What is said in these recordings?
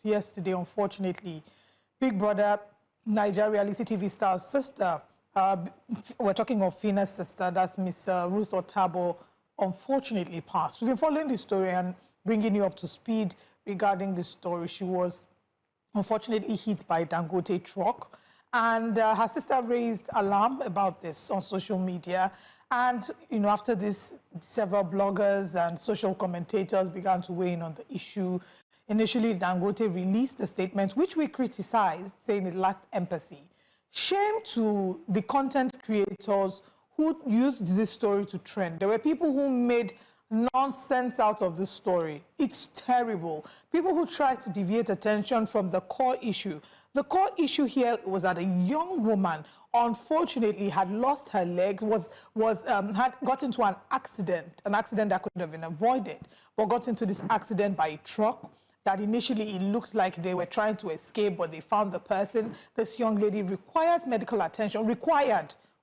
yesterday, unfortunately. Big Brother, Nigeria reality TV star's sister, we're talking of Phyna's sister, that's Miss Ruth Otabo, unfortunately passed. We've been following this story and bringing you up to speed regarding this story. She was unfortunately hit by a Dangote truck, and her sister raised alarm about this on social media. And, you know, after this, several bloggers and social commentators began to weigh in on the issue. Initially, Dangote released a statement which we criticized, saying it lacked empathy. Shame to the content creators who used this story to trend. There were people who made nonsense out of this story. It's terrible. People who tried to deviate attention from the core issue. The core issue here was that a young woman, unfortunately, had lost her leg, had got into an accident that could have been avoided, but got into this accident by a truck that initially it looked like they were trying to escape, but they found the person. This young lady requires medical attention,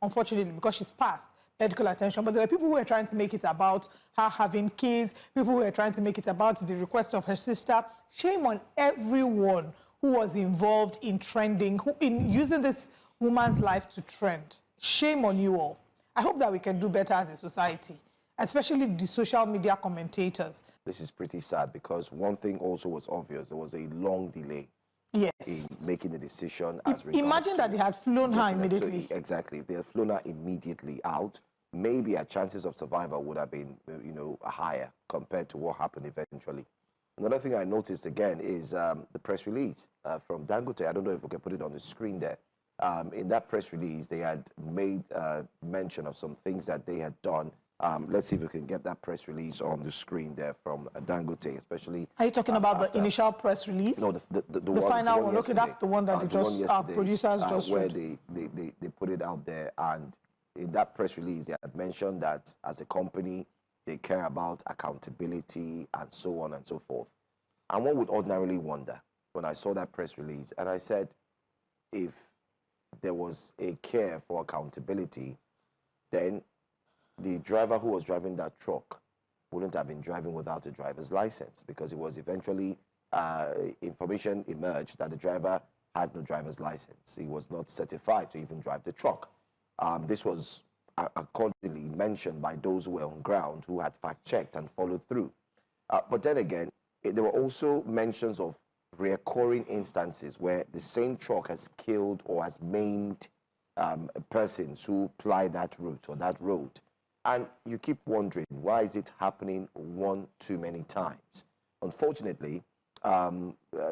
unfortunately, because she's passed medical attention. But there were people who were trying to make it about her having kids, people who were trying to make it about the request of her sister. Shame on everyone who was involved in trending, in using this woman's life to trend. Shame on you all. I hope that we can do better as a society, especially the social media commentators. This is pretty sad because one thing also was obvious. There was a long delay in making the decision as regards Imagine that they had flown her immediately. So, exactly. If they had flown her immediately out, maybe her chances of survival would have been, you know, higher compared to what happened eventually. Another thing I noticed again is the press release from Dangote. I don't know if we can put it on the screen there. In that press release, they had made mention of some things that they had done. Let's see if we can get that press release on the screen there from Dangote, especially. Are you talking about the initial press release? No, the final one. Okay, that's the one that our producers just where showed. they put it out there, and in that press release, they had mentioned that as a company, they care about accountability and so on and so forth. And one would ordinarily wonder when I saw that press release, and I said, if there was a care for accountability, then the driver who was driving that truck wouldn't have been driving without a driver's license, because it was eventually information emerged that the driver had no driver's license. He was not certified to even drive the truck. This was accordingly mentioned by those who were on ground, who had fact-checked and followed through. But then again, there were also mentions of recurring instances where the same truck has killed or has maimed persons who ply that route or that road. And you keep wondering, why is it happening one too many times? Unfortunately,